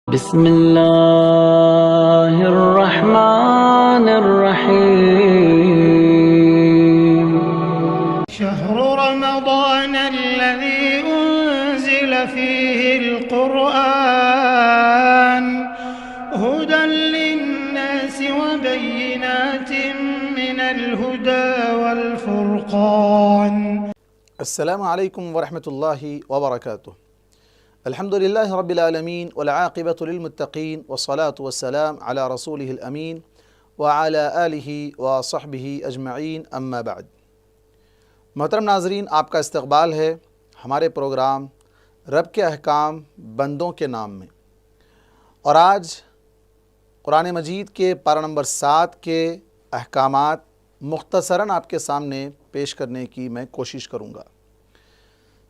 بسم اللہ الرحمن الرحیم شهر رمضان الذي أنزل فيه القرآن هدى للناس وبينات من الهدى والفرقان. السلام علیکم ورحمۃ اللہ وبرکاتہ. الحمد للہ رب العالمین والعاقبۃ للمتقین والصلاة والسلام علی رسولہ الامین وعلی آلہ وصحبہ اجمعین اما بعد. محترم ناظرین، آپ کا استقبال ہے ہمارے پروگرام رب کے احکام بندوں کے نام میں، اور آج قرآن مجید کے پارہ نمبر 7 کے احکامات مختصراً آپ کے سامنے پیش کرنے کی میں کوشش کروں گا.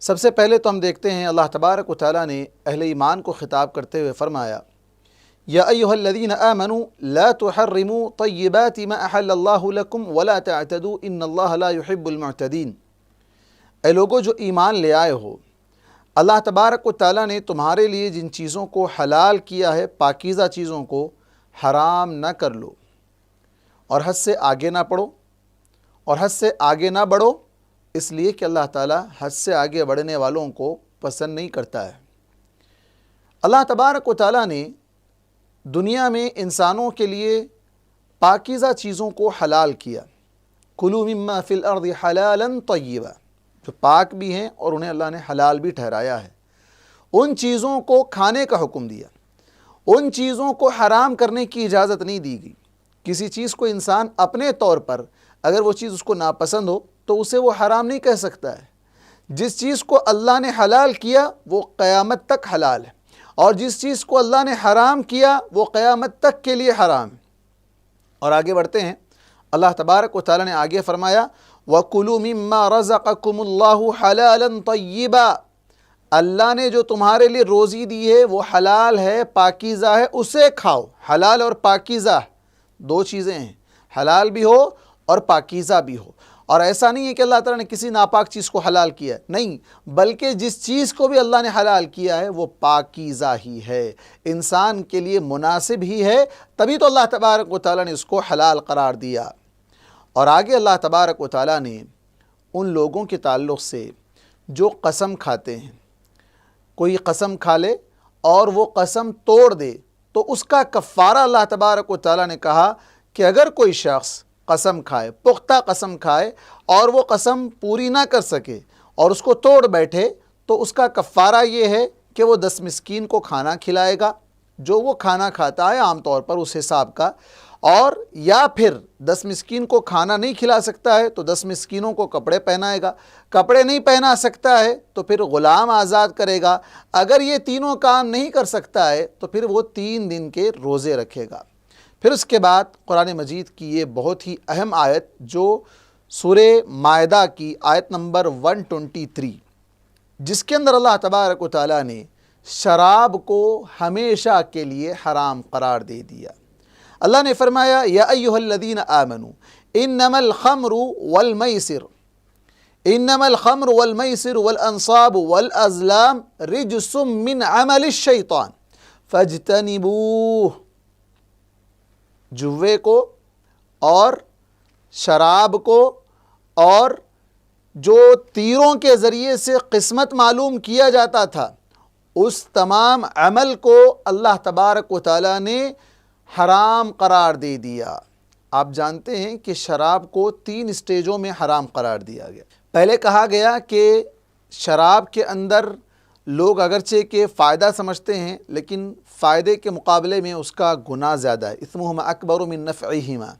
سب سے پہلے تو ہم دیکھتے ہیں اللہ تبارک و تعالیٰ نے اہل ایمان کو خطاب کرتے ہوئے فرمایا، یا ایھا الذین آمنوا لا تحرموا طیبات ما احل اللہ لکم ولا تعتدوا ان اللہ لا يحب المعتدین. اے لوگو جو ایمان لے آئے ہو، اللہ تبارک و تعالیٰ نے تمہارے لیے جن چیزوں کو حلال کیا ہے، پاکیزہ چیزوں کو حرام نہ کر لو، اور حد سے آگے نہ پڑھو، اور حد سے آگے نہ بڑھو، اس لیے کہ اللہ تعالیٰ حد سے آگے بڑھنے والوں کو پسند نہیں کرتا ہے. اللہ تبارک و تعالیٰ نے دنیا میں انسانوں کے لیے پاکیزہ چیزوں کو حلال کیا. کلوا مما فی الارض حلالا طیبا، جو پاک بھی ہیں اور انہیں اللہ نے حلال بھی ٹھہرایا ہے. ان چیزوں کو کھانے کا حکم دیا، ان چیزوں کو حرام کرنے کی اجازت نہیں دی گئی. کسی چیز کو انسان اپنے طور پر اگر وہ چیز اس کو ناپسند ہو تو اسے وہ حرام نہیں کہہ سکتا ہے. جس چیز کو اللہ نے حلال کیا وہ قیامت تک حلال ہے، اور جس چیز کو اللہ نے حرام کیا وہ قیامت تک کے لیے حرام ہے. اور آگے بڑھتے ہیں، اللہ تبارک و تعالیٰ نے آگے فرمایا، وَكُلُوا مِمَّا رَزَقَكُمُ اللَّهُ حَلَالًا طَيِّبًا. اللہ نے جو تمہارے لیے روزی دی ہے وہ حلال ہے، پاکیزہ ہے، اسے کھاؤ. حلال اور پاکیزہ دو چیزیں ہیں، حلال بھی ہو اور پاکیزہ بھی ہو. اور ایسا نہیں ہے کہ اللہ تعالیٰ نے کسی ناپاک چیز کو حلال کیا ہے، نہیں، بلکہ جس چیز کو بھی اللہ نے حلال کیا ہے وہ پاکیزہ ہی ہے، انسان کے لیے مناسب ہی ہے، تبھی تو اللہ تبارک و تعالیٰ نے اس کو حلال قرار دیا. اور آگے اللہ تبارک و تعالیٰ نے ان لوگوں کے تعلق سے جو قسم کھاتے ہیں، کوئی قسم کھا لے اور وہ قسم توڑ دے تو اس کا کفارہ اللہ تبارک و تعالیٰ نے کہا کہ اگر کوئی شخص قسم کھائے، پختہ قسم کھائے، اور وہ قسم پوری نہ کر سکے اور اس کو توڑ بیٹھے، تو اس کا کفارہ یہ ہے کہ وہ 10 مسکین کو کھانا کھلائے گا جو وہ کھانا کھاتا ہے عام طور پر اس حساب کا. اور یا پھر 10 مسکین کو کھانا نہیں کھلا سکتا ہے تو 10 مسکینوں کو کپڑے پہنائے گا. کپڑے نہیں پہنا سکتا ہے تو پھر غلام آزاد کرے گا. اگر یہ تینوں کام نہیں کر سکتا ہے تو پھر وہ 3 دن کے روزے رکھے گا. پھر اس کے بعد قرآن مجید کی یہ بہت ہی اہم آیت جو سورہ مائدہ کی آیت نمبر 123، جس کے اندر اللہ تبارک و تعالیٰ نے شراب کو ہمیشہ کے لیے حرام قرار دے دیا. اللہ نے فرمایا، یا ایھا الذین آمنوا انما الخمر والمیسر والانصاب والازلام رجس من عمل الشیطان فاجتنبوہ. جوے کو اور شراب کو اور جو تیروں کے ذریعے سے قسمت معلوم کیا جاتا تھا، اس تمام عمل کو اللہ تبارک و تعالیٰ نے حرام قرار دے دیا. آپ جانتے ہیں کہ شراب کو 3 اسٹیجوں میں حرام قرار دیا گیا. پہلے کہا گیا کہ شراب کے اندر لوگ اگرچہ کہ فائدہ سمجھتے ہیں لیکن فائدے کے مقابلے میں اس کا گناہ زیادہ ہے، اثمہما اکبر من نفعہما.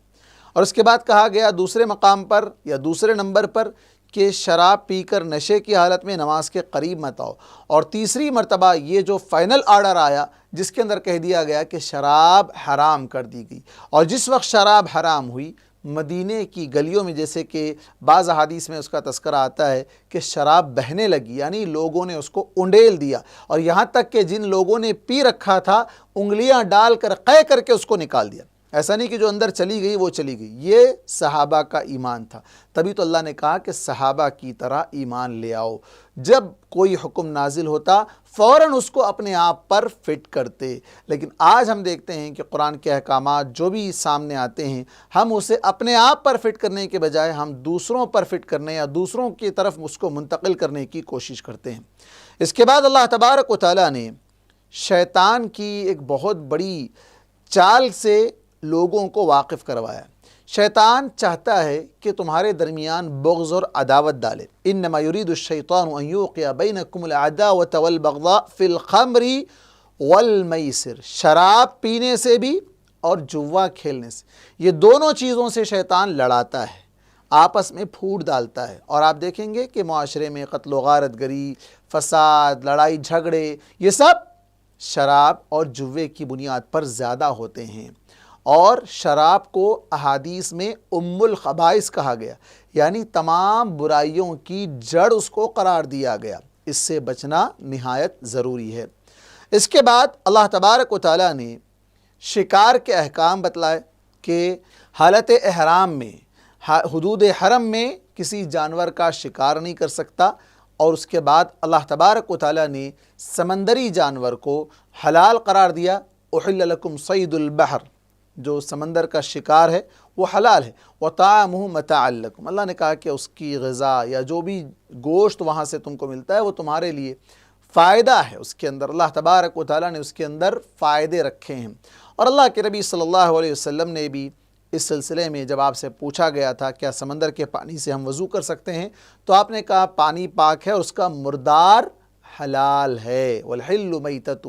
اور اس کے بعد کہا گیا دوسرے مقام پر یا دوسرے نمبر پر کہ شراب پی کر نشے کی حالت میں نماز کے قریب مت آؤ. اور تیسری مرتبہ یہ جو فائنل آرڈر آیا جس کے اندر کہہ دیا گیا کہ شراب حرام کر دی گئی. اور جس وقت شراب حرام ہوئی، مدینے کی گلیوں میں جیسے کہ بعض احادیث میں اس کا تذکرہ آتا ہے کہ شراب بہنے لگی، یعنی لوگوں نے اس کو انڈیل دیا، اور یہاں تک کہ جن لوگوں نے پی رکھا تھا انگلیاں ڈال کر قے کر کے اس کو نکال دیا. ایسا نہیں کہ جو اندر چلی گئی وہ چلی گئی، یہ صحابہ کا ایمان تھا۔ تبھی تو اللہ نے کہا کہ صحابہ کی طرح ایمان لے آؤ۔ جب کوئی حکم نازل ہوتا فوراً اس کو اپنے آپ پر فٹ کرتے، لیکن آج ہم دیکھتے ہیں کہ قرآن کے احکامات جو بھی سامنے آتے ہیں، ہم اسے اپنے آپ پر فٹ کرنے کے بجائے ہم دوسروں پر فٹ کرنے یا دوسروں کی طرف اس کو منتقل کرنے کی کوشش کرتے ہیں۔ اس کے بعد اللہ تبارک و تعالیٰ نے شیطان کی ایک بہت بڑی چال سے لوگوں کو واقف کروایا۔ شیطان چاہتا ہے کہ تمہارے درمیان بغض اور عداوت ڈالے۔ انما یرید الشیطان ان یوقع بینکم العداوۃ والبغضاء فی الخمر والمیسر، شراب پینے سے بھی اور جوا کھیلنے سے، یہ دونوں چیزوں سے شیطان لڑاتا ہے، آپس میں پھوٹ ڈالتا ہے۔ اور آپ دیکھیں گے کہ معاشرے میں قتل و غارت گری، فساد، لڑائی جھگڑے، یہ سب شراب اور جوے کی بنیاد پر زیادہ ہوتے ہیں۔ اور شراب کو احادیث میں ام الخبائث کہا گیا، یعنی تمام برائیوں کی جڑ اس کو قرار دیا گیا۔ اس سے بچنا نہایت ضروری ہے۔ اس کے بعد اللہ تبارک و تعالیٰ نے شکار کے احکام بتلائے کہ حالت احرام میں، حدود حرم میں کسی جانور کا شکار نہیں کر سکتا۔ اور اس کے بعد اللہ تبارک و تعالیٰ نے سمندری جانور کو حلال قرار دیا۔ احل لکم صید البحر، جو سمندر کا شکار ہے وہ حلال ہے، وطعامہ متاعا لکم، اللہ نے کہا کہ اس کی غذا یا جو بھی گوشت وہاں سے تم کو ملتا ہے وہ تمہارے لیے فائدہ ہے۔ اس کے اندر اللہ تبارک و تعالیٰ نے اس کے اندر فائدے رکھے ہیں۔ اور اللہ کے نبی صلی اللہ علیہ وسلم نے بھی اس سلسلے میں جب آپ سے پوچھا گیا تھا کیا سمندر کے پانی سے ہم وضو کر سکتے ہیں، تو آپ نے کہا پانی پاک ہے اور اس کا مردار حلال ہے۔ والحل میتتہ،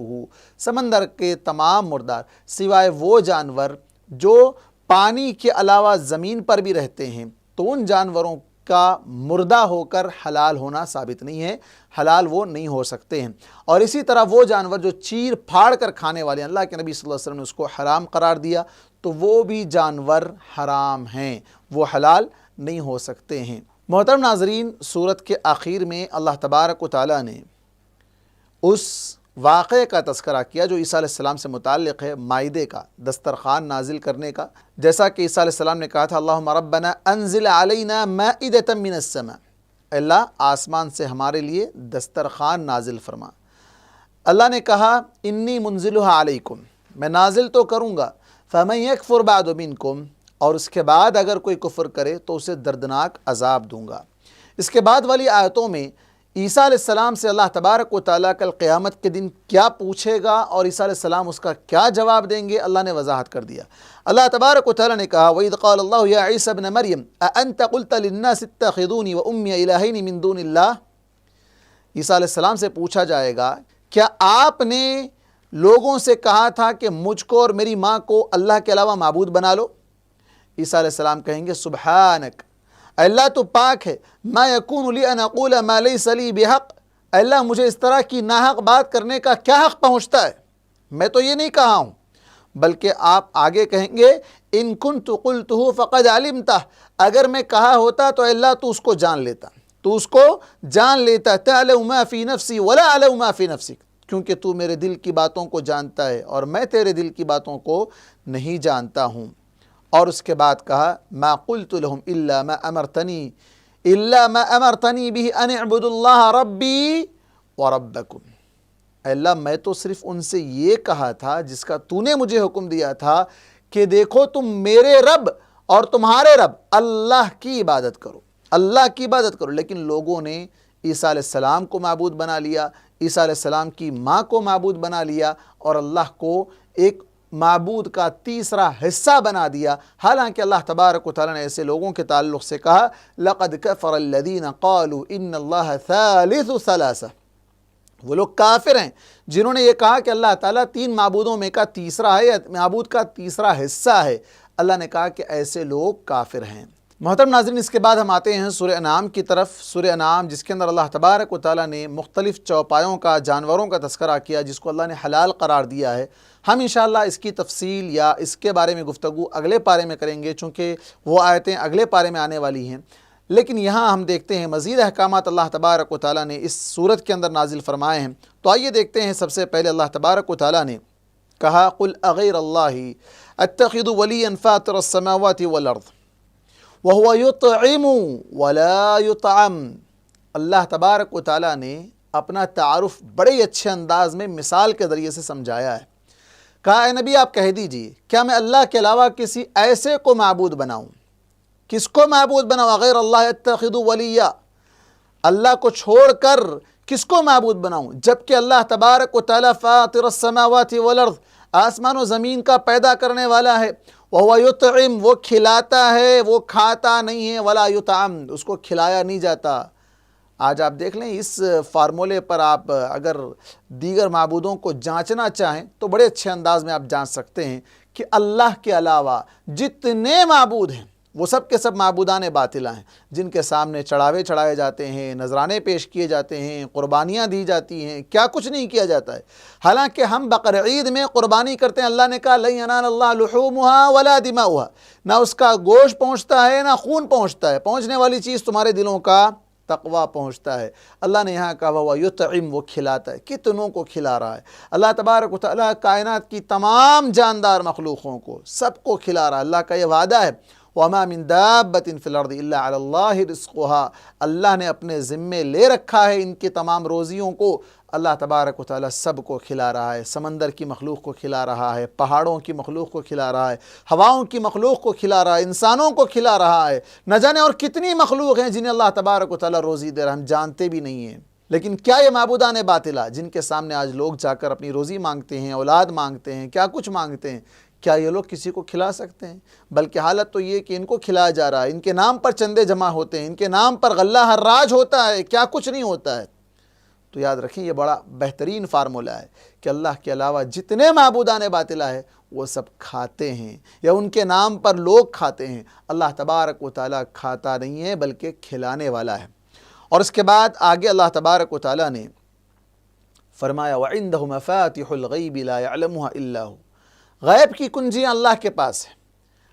سمندر کے تمام مردار سوائے وہ جانور جو پانی کے علاوہ زمین پر بھی رہتے ہیں، تو ان جانوروں کا مردہ ہو کر حلال ہونا ثابت نہیں ہے، حلال وہ نہیں ہو سکتے ہیں۔ اور اسی طرح وہ جانور جو چیر پھاڑ کر کھانے والے ہیں، اللہ کے نبی صلی اللہ علیہ وسلم نے اس کو حرام قرار دیا، تو وہ بھی جانور حرام ہیں، وہ حلال نہیں ہو سکتے ہیں۔ محترم ناظرین، سورت کے آخر میں اللہ تبارک و تعالیٰ نے اس واقعے کا تذکرہ کیا جو عیسیٰ علیہ السلام سے متعلق ہے، مائدے کا، دسترخوان نازل کرنے کا۔ جیسا کہ عیسیٰ علیہ السلام نے کہا تھا اللہم ربنا انزل علینا مائدۃ من السماء، اللہ آسمان سے ہمارے لیے دسترخوان نازل فرما۔ اللہ نے کہا انی منزلها علیکم، میں نازل تو کروں گا، فمن یکفر بعد منکم، اور اس کے بعد اگر کوئی کفر کرے تو اسے دردناک عذاب دوں گا۔ اس کے بعد والی آیتوں میں عیسیٰ علیہ السلام سے اللہ تبارک و تعالیٰ کل قیامت کے دن کیا پوچھے گا اور عیسیٰ علیہ السلام اس کا کیا جواب دیں گے، اللہ نے وضاحت کر دیا۔ اللہ تبارک و تعالیٰ نے کہا وَإِذْ قَالَ اللَّهُ يَا عِيسَى ابْنَ مَرْيَمَ أَأَنْتَ قُلْتَ لِلنَّاسِ اتَّخِذُونِي وَأُمِّيَ إِلَٰهَيْنِ مِن دُونِ اللَّهِ، عیسیٰ علیہ السلام سے پوچھا جائے گا کیا آپ نے لوگوں سے کہا تھا کہ مجھ کو اور میری ماں کو اللہ کے علاوہ معبود بنا لو؟ عیسیٰ علیہ السلام کہیں گے سبحانک، اللہ تو پاک ہے، ما یکون لی ان اقول ما لیس لی بحق، اللہ مجھے اس طرح کی ناحق بات کرنے کا کیا حق پہنچتا ہے، میں تو یہ نہیں کہا ہوں۔ بلکہ آپ آگے کہیں گے ان کنت قلتہ فقد علمتہ، اگر میں کہا ہوتا تو اللہ تو اس کو جان لیتا، تو اس کو جان لیتا، تعلم ما فی نفسی ولا اعلم ما فی نفسک، کیونکہ تو میرے دل کی باتوں کو جانتا ہے اور میں تیرے دل کی باتوں کو نہیں جانتا ہوں۔ اور اس کے بعد کہا ما قلت لهم الا ما امرتنی به ان اعبدوا اللہ ربی وربکم، اے اللہ میں تو صرف ان سے یہ کہا تھا جس کا تو نے مجھے حکم دیا تھا کہ دیکھو تم میرے رب اور تمہارے رب اللہ کی عبادت کرو، اللہ کی عبادت کرو۔ لیکن لوگوں نے عیسیٰ علیہ السلام کو معبود بنا لیا، عیسیٰ علیہ السلام کی ماں کو معبود بنا لیا اور اللہ کو ایک معبود کا تیسرا حصہ بنا دیا۔ حالانکہ اللہ تبارک و تعالیٰ نے ایسے لوگوں کے تعلق سے کہا لَقَدْ كَفَرَ الَّذِينَ قَالُوا إِنَّ اللَّهَ ثَالِثُ ثَلَاثَةٍ، وہ لوگ کافر ہیں جنہوں نے یہ کہا کہ اللہ تعالیٰ تین معبودوں میں کا تیسرا ہے یا معبود کا تیسرا حصہ ہے۔ اللہ نے کہا کہ ایسے لوگ کافر ہیں۔ محترم ناظرین، اس کے بعد ہم آتے ہیں سورہ انعام کی طرف۔ سورہ انعام جس کے اندر اللہ تبارک و تعالیٰ نے مختلف چوپایوں کا، جانوروں کا تذکرہ کیا جس کو اللہ نے حلال قرار دیا ہے۔ ہم انشاءاللہ اس کی تفصیل یا اس کے بارے میں گفتگو اگلے پارے میں کریں گے، چونکہ وہ آیتیں اگلے پارے میں آنے والی ہیں۔ لیکن یہاں ہم دیکھتے ہیں مزید احکامات اللہ تبارک و تعالیٰ نے اس سورت کے اندر نازل فرمائے ہیں۔ تو آئیے دیکھتے ہیں۔ سب سے پہلے اللہ تبارک و تعالیٰ نے کہا قُلْ أَغَيْرَ اللَّهِ اتخذ ولیا فاطر السماوات والارض وهو يطعم ولا يطعم۔ اللہ تبارک و تعالیٰ نے اپنا تعارف بڑے اچھے انداز میں مثال کے ذریعے سے سمجھایا ہے۔ کہا اے نبی آپ کہہ دیجئے کیا میں اللہ کے علاوہ کسی ایسے کو معبود بناؤں؟ کس کو معبود بناؤں؟ غیر اللہ اتخذ ولیا، اللہ کو چھوڑ کر کس کو معبود بناؤں جبکہ اللہ تبارک و تعالیٰ فاطر السماوات والارض، آسمان و زمین کا پیدا کرنے والا ہے، وَهُوَ يُطْعِمُ، وہ کھلاتا ہے، وہ کھاتا نہیں ہے، وَلَا يُطْعَمُ، اس کو کھلایا نہیں جاتا۔ آج آپ دیکھ لیں اس فارمولے پر آپ اگر دیگر معبودوں کو جانچنا چاہیں تو بڑے اچھے انداز میں آپ جانچ سکتے ہیں کہ اللہ کے علاوہ جتنے معبود ہیں وہ سب کے سب معبودان باطلہ ہیں، جن کے سامنے چڑھاوے چڑھائے جاتے ہیں، نذرانے پیش کیے جاتے ہیں، قربانیاں دی جاتی ہیں، کیا کچھ نہیں کیا جاتا ہے۔ حالانکہ ہم بقر عید میں قربانی کرتے ہیں، اللہ نے کہا لَن يَنَالَ اللَّهَ لُحُومُهَا وَلَا دِمَاؤُهَا، نہ اس کا گوشت پہنچتا ہے نہ خون پہنچتا ہے، پہنچنے والی چیز تمہارے دلوں کا تقویٰ پہنچتا ہے۔ اللہ نے یہاں کہا وہ یطعم، وہ کھلاتا ہے، کتنوں کو کھلا رہا ہے۔ اللہ تبارک و تعالیٰ کائنات کی تمام جاندار مخلوقوں کو سب کو کھلا رہا ہے۔ اللہ کا یہ وعدہ ہے وَمَا مِن دَابَّةٍ فِي الْأَرْضِ إِلَّا عَلَى اللَّهِ رِزْقُهَا، اللہ نے اپنے ذمے لے رکھا ہے ان کی تمام روزیوں کو۔ اللہ تبارک و تعالیٰ سب کو کھلا رہا ہے، سمندر کی مخلوق کو کھلا رہا ہے، پہاڑوں کی مخلوق کو کھلا رہا ہے، ہواؤں کی مخلوق کو کھلا رہا ہے، انسانوں کو کھلا رہا ہے، نہ جانے اور کتنی مخلوق ہیں جنہیں اللہ تبارک و تعالیٰ روزی دے رہا ہے، ہم جانتے بھی نہیں ہیں۔ لیکن کیا یہ معبودان باطلہ جن کے سامنے آج لوگ جا کر اپنی روزی مانگتے ہیں، اولاد مانگتے ہیں، کیا کچھ مانگتے ہیں، کیا یہ لوگ کسی کو کھلا سکتے ہیں؟ بلکہ حالت تو یہ کہ ان کو کھلایا جا رہا ہے، ان کے نام پر چندے جمع ہوتے ہیں، ان کے نام پر غلہ حراج ہوتا ہے، کیا کچھ نہیں ہوتا ہے۔ تو یاد رکھیں یہ بڑا بہترین فارمولہ ہے کہ اللہ کے علاوہ جتنے معبودان باطلہ ہیں وہ سب کھاتے ہیں یا ان کے نام پر لوگ کھاتے ہیں۔ اللہ تبارک و تعالیٰ کھاتا نہیں ہے بلکہ کھلانے والا ہے۔ اور اس کے بعد آگے اللہ تبارک و تعالیٰ نے فرمایا وَعِندَهُ مَفَاتِحُ الْغَيْبِ لَا يَعْلَمُهَا إِلَّا هُوَ، غیب کی کنجیاں اللہ کے پاس ہے،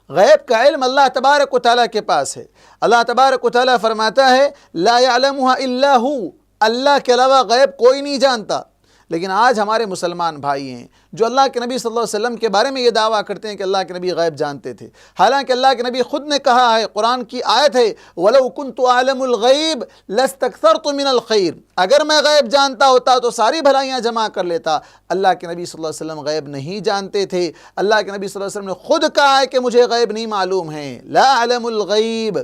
غیب کا علم اللہ تبارک و تعالیٰ کے پاس ہے۔ اللہ تبارک و تعالیٰ فرماتا ہے لا يعلمها الا هو، اللہ کے علاوہ غیب کوئی نہیں جانتا۔ لیکن آج ہمارے مسلمان بھائی ہیں جو اللہ کے نبی صلی اللہ علیہ وسلم کے بارے میں یہ دعویٰ کرتے ہیں کہ اللہ کے نبی غیب جانتے تھے، حالانکہ اللہ کے نبی خود نے کہا ہے، قرآن کی آیت ہے وَلَوْ كُنْتُ أَعْلَمُ الْغَيْبَ لَاسْتَكْثَرْتُ مِنَ الْخَيْرِ، اگر میں غیب جانتا ہوتا تو ساری بھلائیاں جمع کر لیتا۔ اللہ کے نبی صلی اللہ علیہ وسلم غیب نہیں جانتے تھے۔ اللہ کے نبی صلی اللہ علیہ وسلم نے خود کہا ہے کہ مجھے غیب نہیں معلوم ہے، لا اعلم الغیب،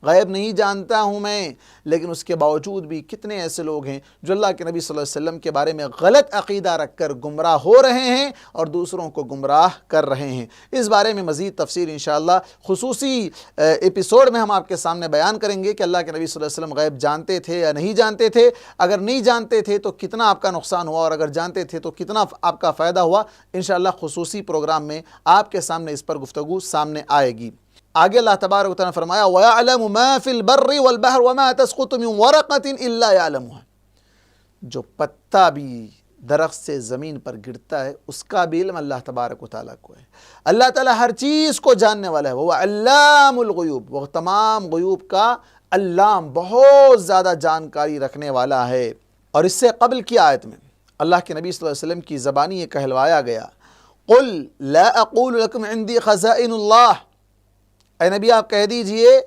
غیب نہیں جانتا ہوں میں۔ لیکن اس کے باوجود بھی کتنے ایسے لوگ ہیں جو اللہ کے نبی صلی اللہ علیہ وسلم کے بارے میں غلط عقیدہ رکھ کر گمراہ ہو رہے ہیں اور دوسروں کو گمراہ کر رہے ہیں۔ اس بارے میں مزید تفصیل انشاءاللہ خصوصی ایپیسوڈ میں ہم آپ کے سامنے بیان کریں گے کہ اللہ کے نبی صلی اللہ علیہ وسلم غیب جانتے تھے یا نہیں جانتے تھے، اگر نہیں جانتے تھے تو کتنا آپ کا نقصان ہوا اور اگر جانتے تھے تو کتنا آپ کا فائدہ ہوا۔ انشاءاللہ خصوصی پروگرام میں آپ کے سامنے اس پر گفتگو سامنے آئے گی۔ آگے اللہ تبارک و تعالیٰ نے فرمایا وَيَعْلَمُ مَا فِي الْبَرِّ وَالْبَحْرِ وَمَا تَسْقُطُ مِنْ وَرَقَةٍ إِلَّا يَعْلَمُهَا، جو پتا بھی درخت سے زمین پر گرتا ہے اس کا بھی علم اللہ تبارک و تعالیٰ کو ہے۔ اللہ تعالیٰ ہر چیز کو جاننے والا ہے، وہ علام الغیوب، وہ تمام غیوب کا علام، بہت زیادہ جانکاری رکھنے والا ہے۔ اور اس سے قبل کی آیت میں اللہ کے نبی صلی اللہ علیہ وسلم کی زبانی یہ کہلوایا گیا قُلْ لَا أَقُولُ لَكُمْ عِنْدِي خَزَائِنُ اللَّهِ، اے نبی آپ کہہ دیجئے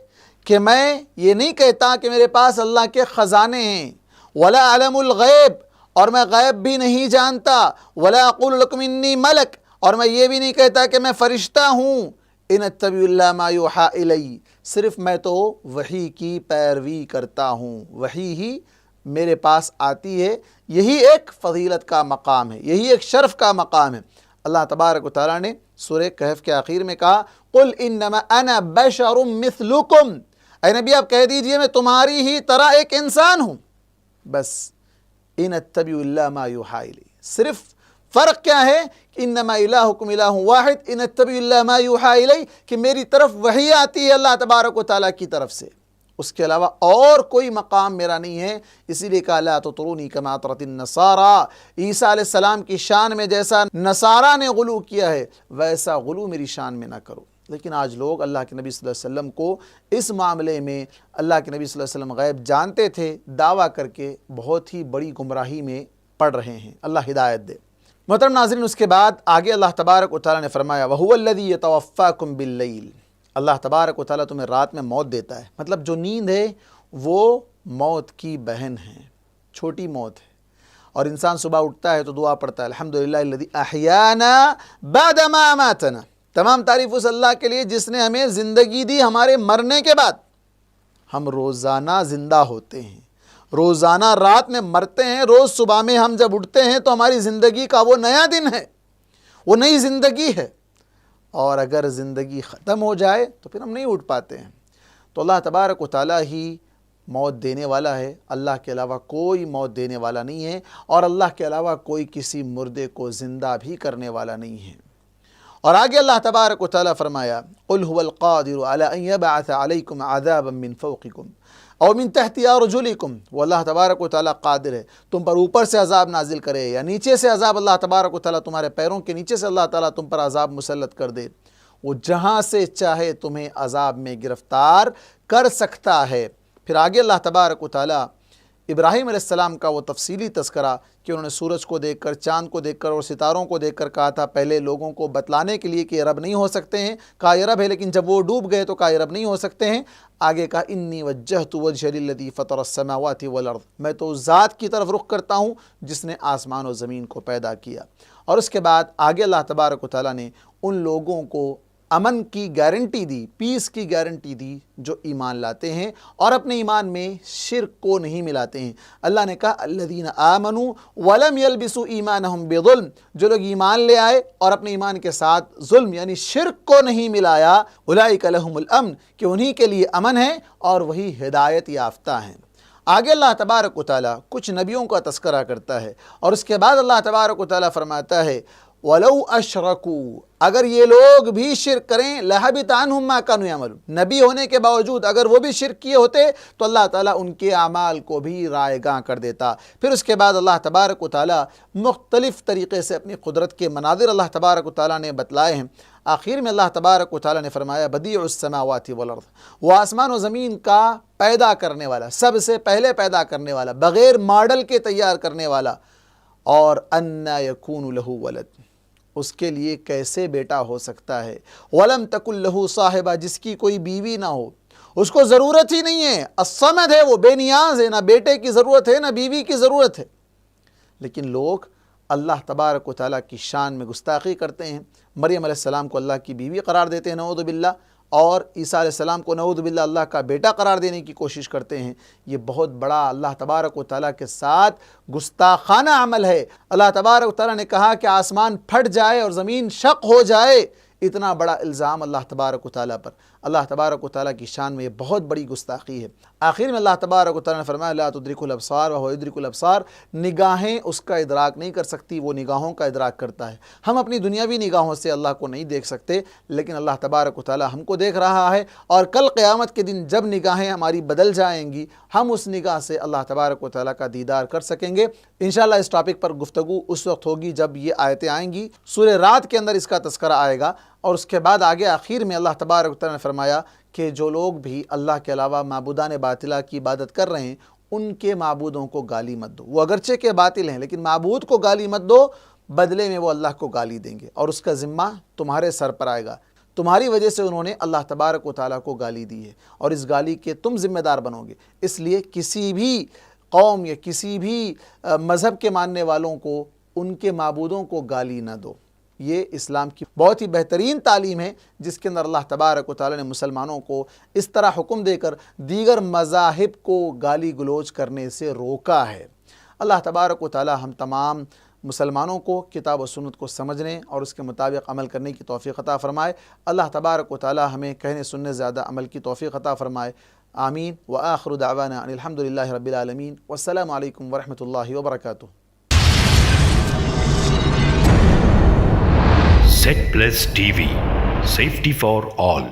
کہ میں یہ نہیں کہتا کہ میرے پاس اللہ کے خزانے ہیں، وَلَا أَعْلَمُ الْغَيْبَ، اور میں غیب بھی نہیں جانتا، وَلَا أَقُولُ لَكُمْ إِنِّي مَلَكٌ، اور میں یہ بھی نہیں کہتا کہ میں فرشتہ ہوں، إِنْ أَتَّبِعُ إِلَّا مَا يُوحَىٰ إِلَيَّ، صرف میں تو وحی کی پیروی کرتا ہوں، وحی ہی میرے پاس آتی ہے۔ یہی ایک فضیلت کا مقام ہے، یہی ایک شرف کا مقام ہے۔ اللہ تبارک و تعالیٰ نے سورہ کہف کے آخر میں کہا قُلْ إِنَّمَا أَنَا بَشَرٌ مِثْلُكُمْ، اے نبی آپ کہہ دیجئے میں تمہاری ہی طرح ایک انسان ہوں، بس إِنْ أَتَّبِعُ إِلَّا مَا يُوحَىٰ إِلَيَّ، صرف فرق کیا ہے إِنَّمَا إِلَٰهُكُمْ إِلَٰهٌ وَاحِدٌ إِنْ أَتَّبِعُ إِلَّا مَا يُوحَىٰ إِلَيَّ، کہ میری طرف وحی آتی ہے اللہ تبارک و تعالیٰ کی طرف سے، اس کے علاوہ اور کوئی مقام میرا نہیں ہے۔ اسی لیے کہا لا تطرونی کما اطرت النصارى، عیسیٰ علیہ السلام کی شان میں جیسا نصارہ نے غلو کیا ہے ویسا غلو میری شان میں نہ کرو۔ لیکن آج لوگ اللہ کے نبی صلی اللہ علیہ وسلم کو اس معاملے میں اللہ کے نبی صلی اللہ علیہ وسلم غیب جانتے تھے دعویٰ کر کے بہت ہی بڑی گمراہی میں پڑ رہے ہیں۔ اللہ ہدایت دے۔ محترم ناظرین، اس کے بعد آگے اللہ تبارک و تعالیٰ نے فرمایا وَهُوَ الَّذِي يَتَوَفَّاكُمْ بِاللَّيْلِ، اللہ تبارک و تعالیٰ تمہیں رات میں موت دیتا ہے. مطلب جو نیند ہے وہ موت کی بہن ہے، چھوٹی موت ہے. اور انسان صبح اٹھتا ہے تو دعا پڑھتا ہے الحمدللہ الذی احیانا بعد ما اماتنا، تمام تعریف اس اللہ کے لیے جس نے ہمیں زندگی دی ہمارے مرنے کے بعد. ہم روزانہ زندہ ہوتے ہیں، روزانہ رات میں مرتے ہیں، روز صبح میں ہم جب اٹھتے ہیں تو ہماری زندگی کا وہ نیا دن ہے، وہ نئی زندگی ہے. اور اگر زندگی ختم ہو جائے تو پھر ہم نہیں اٹھ پاتے ہیں. تو اللہ تبارک و تعالیٰ ہی موت دینے والا ہے، اللہ کے علاوہ کوئی موت دینے والا نہیں ہے، اور اللہ کے علاوہ کوئی کسی مردے کو زندہ بھی کرنے والا نہیں ہے. اور آگے اللہ تبارک و تعالیٰ فرمایا قُلْ هُوَ الْقَادِرُ عَلَىٰ أَن يَبْعَثَ عَلَيْكُمْ عَذَابًا مِّن فَوْقِكُمْ اور من تحت ارجلکم، وہ اللہ تبارک و تعالیٰ قادر ہے تم پر اوپر سے عذاب نازل کرے یا نیچے سے عذاب، اللہ تبارک و تعالیٰ تمہارے پیروں کے نیچے سے اللہ تعالیٰ تم پر عذاب مسلط کر دے. وہ جہاں سے چاہے تمہیں عذاب میں گرفتار کر سکتا ہے. پھر آگے اللہ تبارک و تعالیٰ ابراہیم علیہ السلام کا وہ تفصیلی تذکرہ کہ انہوں نے سورج کو دیکھ کر، چاند کو دیکھ کر اور ستاروں کو دیکھ کر کہا تھا، پہلے لوگوں کو بتلانے کے لیے کہ یہ رب نہیں ہو سکتے ہیں، کہا یہ رب ہے، لیکن جب وہ ڈوب گئے تو کہا یہ رب نہیں ہو سکتے ہیں. آگے کہا انی وجہت وجہی للذی فطر السماوات والارض، میں تو اس ذات کی طرف رخ کرتا ہوں جس نے آسمان و زمین کو پیدا کیا. اور اس کے بعد آگے اللہ تبارک و تعالیٰ نے ان لوگوں کو امن کی گارنٹی دی، پیس کی گارنٹی دی جو ایمان لاتے ہیں اور اپنے ایمان میں شرک کو نہیں ملاتے ہیں. اللہ نے کہا الذین آمنوا ولم یلبسوا ایمانہم بظلم، جو لوگ ایمان لے آئے اور اپنے ایمان کے ساتھ ظلم یعنی شرک کو نہیں ملایا، اولئک لہم الامن، کہ انہی کے لیے امن ہے اور وہی ہدایت یافتہ ہیں. آگے اللہ تبارک و تعالیٰ کچھ نبیوں کا تذکرہ کرتا ہے اور اس کے بعد اللہ تبارک و تعالیٰ فرماتا ہے وَلَوْ أَشْرَكُوا، اگر یہ لوگ بھی شرک کریں لَحَبِطَ عَنْهُمْ مَا كَانُوا يَعْمَلُونَ، نبی ہونے کے باوجود اگر وہ بھی شرک کیے ہوتے تو اللہ تعالیٰ ان کے اعمال کو بھی رائے گاں کر دیتا. پھر اس کے بعد اللہ تبارک و تعالیٰ مختلف طریقے سے اپنی قدرت کے مناظر اللہ تبارک و تعالیٰ نے بتلائے ہیں. آخر میں اللہ تبارک و تعالیٰ نے فرمایا بدیع السماوات والارض، وہ آسمان و زمین کا پیدا کرنے والا، سب سے پہلے پیدا کرنے والا، بغیر ماڈل کے تیار کرنے والا. اور اَنَّا يَكُونُ لَهُ وَلَدٌ، اس کے لیے کیسے بیٹا ہو سکتا ہے. وَلَمْ تَكُنْ لَهُ صَاحِبَةٌ، جس کی کوئی بیوی نہ ہو، اس کو ضرورت ہی نہیں ہے، الصمد ہے، وہ بے نیاز ہے، نہ بیٹے کی ضرورت ہے نہ بیوی کی ضرورت ہے. لیکن لوگ اللہ تبارک و تعالیٰ کی شان میں گستاخی کرتے ہیں. مریم علیہ السلام کو اللہ کی بیوی قرار دیتے ہیں نعوذ باللہ، اور عیسیٰ علیہ السلام کو نعوذ باللہ اللہ کا بیٹا قرار دینے کی کوشش کرتے ہیں. یہ بہت بڑا اللہ تبارک و تعالیٰ کے ساتھ گستاخانہ عمل ہے. اللہ تبارک و تعالیٰ نے کہا کہ آسمان پھٹ جائے اور زمین شق ہو جائے، اتنا بڑا الزام اللہ تبارک و تعالیٰ پر. اللہ تبارک و تعالیٰ کی شان میں یہ بہت بڑی گستاخی ہے. آخر میں اللہ تبارک و تعالیٰ نے فرمایا لا تدرک الابصار وهو يدرك الابصار، نگاہیں اس کا ادراک نہیں کر سکتی، وہ نگاہوں کا ادراک کرتا ہے. ہم اپنی دنیاوی نگاہوں سے اللہ کو نہیں دیکھ سکتے، لیکن اللہ تبارک و تعالیٰ ہم کو دیکھ رہا ہے. اور کل قیامت کے دن جب نگاہیں ہماری بدل جائیں گی، ہم اس نگاہ سے اللہ تبارک و تعالیٰ کا دیدار کر سکیں گے. انشاءاللہ اس ٹاپک پر گفتگو اس وقت ہوگی جب یہ آیتیں آئیں گی. سورہ رات کے اندر اس کا تذکرہ آئے گا. اور اس کے بعد آگے آخر میں اللہ تبارک و تعالیٰ نے فرمایا کہ جو لوگ بھی اللہ کے علاوہ معبودان باطلہ کی عبادت کر رہے ہیں ان کے معبودوں کو گالی مت دو. وہ اگرچہ کہ باطل ہیں لیکن معبود کو گالی مت دو، بدلے میں وہ اللہ کو گالی دیں گے اور اس کا ذمہ تمہارے سر پر آئے گا. تمہاری وجہ سے انہوں نے اللہ تبارک و تعالیٰ کو گالی دی ہے اور اس گالی کے تم ذمہ دار بنو گے. اس لیے کسی بھی قوم یا کسی بھی مذہب کے ماننے والوں کو ان کے معبودوں کو گالی نہ دو. یہ اسلام کی بہت ہی بہترین تعلیم ہے جس کے اندر اللہ تبارک و تعالیٰ نے مسلمانوں کو اس طرح حکم دے کر دیگر مذاہب کو گالی گلوچ کرنے سے روکا ہے. اللہ تبارک و تعالیٰ ہم تمام مسلمانوں کو کتاب و سنت کو سمجھنے اور اس کے مطابق عمل کرنے کی توفیق عطا فرمائے. اللہ تبارک و تعالیٰ ہمیں کہنے سننے زیادہ عمل کی توفیق عطا فرمائے. آمین. وآخر دعوانا ان الحمدللہ رب العالمین والسلام علیکم ورحمۃ اللہ وبرکاتہ. Set Plus TV, safety for all.